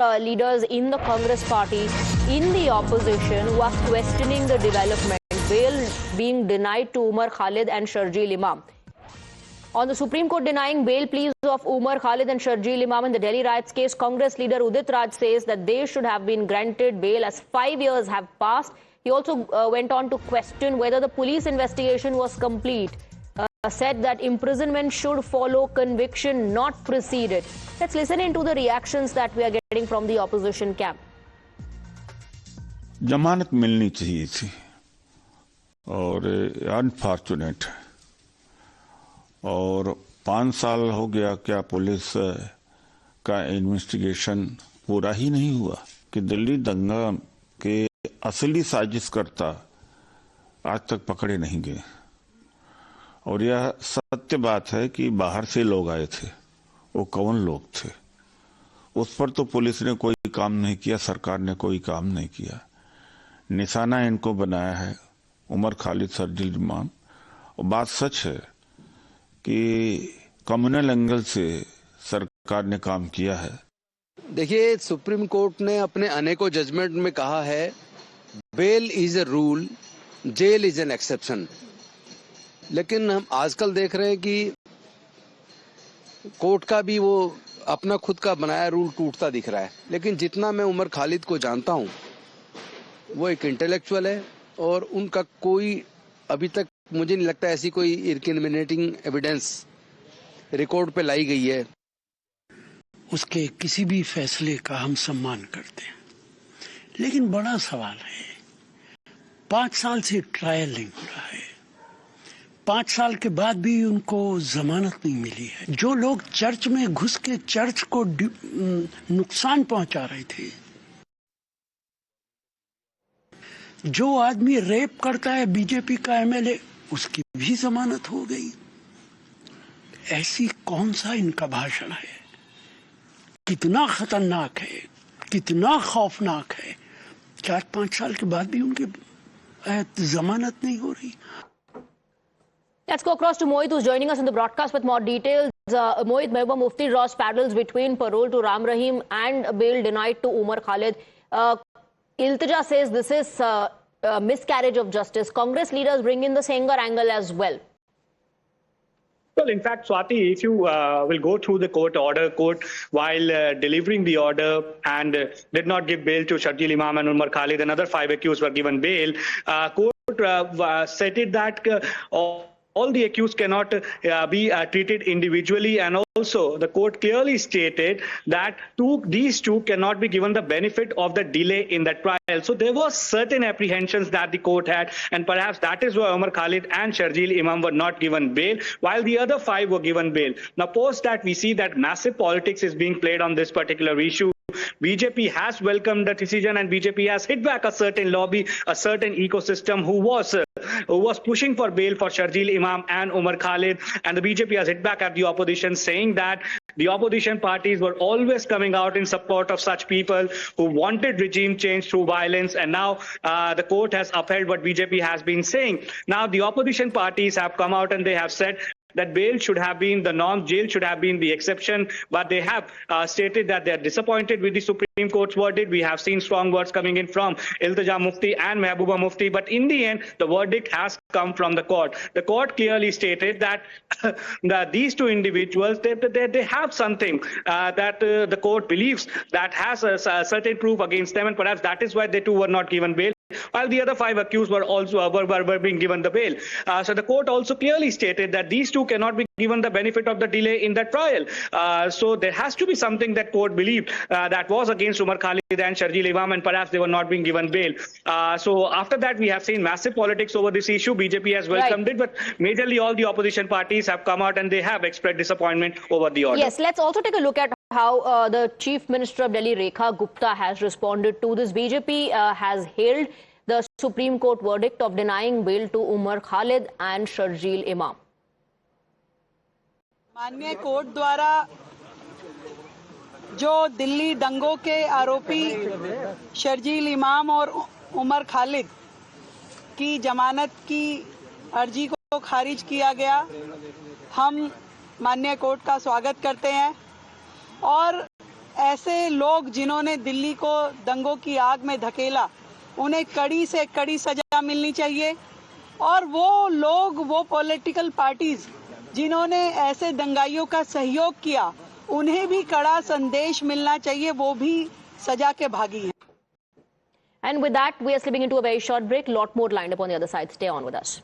leaders in the Congress party in the opposition who are questioning the development. Bail being denied to Umar Khalid and Sharjeel Imam. On the Supreme Court denying bail pleas of Umar Khalid and Sharjeel Imam in the Delhi riots case, Congress leader Udit Raj says that they should have been granted bail as 5 years have passed. He also went on to question whether the police investigation was complete. Said that imprisonment should follow conviction, not preceded. Let's listen into the reactions that we are getting from the opposition camp. जमानत मिलनी चाहिए थी और unfortunate और 5 साल हो गया, क्या पुलिस का इन्वेस्टिगेशन पूरा ही नहीं हुआ कि दिल्ली दंगा के असली साजिशकर्ता आज तक पकड़े नहीं गए। और यह सत्य बात है कि बाहर से लोग आए थे, वो कौन लोग थे उस पर तो पुलिस ने कोई काम नहीं किया, सरकार ने कोई काम नहीं किया। निशाना इनको बनाया है उमर खालिद, शर्जील इमाम। और बात सच है कि कम्युनल एंगल से सरकार ने काम किया है। देखिए, सुप्रीम कोर्ट ने अपने अनेकों जजमेंट में कहा है bail is a rule, jail is an exception. लेकिन हम आजकल देख रहे हैं कि कोर्ट का भी वो अपना खुद का बनाया रूल टूटता दिख रहा है। लेकिन जितना मैं उमर खालिद को जानता हूं, वो एक इंटेलेक्चुअल है और उनका कोई अभी तक मुझे नहीं लगता ऐसी कोई इनक्रिमिनेटिंग एविडेंस रिकॉर्ड पे लाई गई है। उसके किसी भी फैसले का हम सम्मान करते हैं, लेकिन बड़ा सवाल है 5 साल से ट्रायल नहीं हो रहा है, 5 साल के बाद भी उनको जमानत नहीं मिली है। जो लोग चर्च में घुस के चर्च को नुकसान पहुंचा रहे थे, जो आदमी रेप करता है बीजेपी का एमएलए, उसकी भी जमानत हो गई। ऐसी कौन सा इनका भाषण है? कितना खतरनाक है, कितना खौफनाक है। 4-5 साल के बाद भी उनकी जमानत नहीं हो रही। Let's go across to Mohit, who's joining us in the broadcast with more details. Mohit, Mehbooba Mufti draws parallels between parole to Ram Rahim and bail denied to Umar Khalid. Iltija says this is a miscarriage of justice. Congress leaders bring in the Sengar angle as well. Well, in fact, Swati, if you will go through the court, while delivering the order and did not give bail to Sharjeel Imam and Umar Khalid, another 5 accused were given bail. Court stated that all the accused cannot be treated individually, and also the court clearly stated that these two cannot be given the benefit of the delay in the trial. So there was certain apprehensions that the court had, and perhaps that is why Umar Khalid and Sharjeel Imam were not given bail, while the other 5 were given bail. Now, post that, we see that massive politics is being played on this particular issue. BJP has welcomed the decision, and BJP has hit back a certain lobby, a certain ecosystem who was pushing for bail for Sharjeel Imam and Umar Khalid, and the BJP has hit back at the opposition, saying that the opposition parties were always coming out in support of such people who wanted regime change through violence, and now the court has upheld what BJP has been saying. Now the opposition parties have come out and they have said that bail should have been the norm, jail should have been the exception, but they have stated that they are disappointed with the Supreme Court's verdict. We have seen strong words coming in from Iltija Mufti and Mehbooba Mufti, but in the end, the verdict has come from the court. The court clearly stated that, that these two individuals, they have something that the court believes that has a certain proof against them, and perhaps that is why they too were not given bail, while the other 5 accused were also were being given the bail. So the court also clearly stated that these two cannot be given the benefit of the delay in the trial. So there has to be something that court believed that was against Umar Khalid and Sharjeel Imam, and perhaps they were not being given bail. So after that, we have seen massive politics over this issue. BJP has welcomed it, but majorly all the opposition parties have come out and they have expressed disappointment over the order. Yes, let's also take a look at how the Chief Minister of Delhi, Rekha Gupta, has responded to this. BJP has hailed the Supreme Court verdict of denying bail to Umar Khalid and Sharjeel Imam. माननीय court द्वारा जो दिल्ली दंगों के आरोपी शर्जील इमाम और उमर खालिद की जमानत की अर्जी को खारिज किया गया, हम माननीय कोर्ट का स्वागत करते हैं और ऐसे लोग जिन्होंने दिल्ली को दंगों की आग में धकेला, उन्हें कड़ी से कड़ी सजा मिलनी चाहिए। और वो लोग, वो पॉलिटिकल पार्टीज जिन्होंने ऐसे दंगाइयों का सहयोग किया, उन्हें भी कड़ा संदेश मिलना चाहिए, वो भी सजा के भागी हैं। And with that, we are slipping into a very short break. Lot more lined up on the other side. Stay on with us.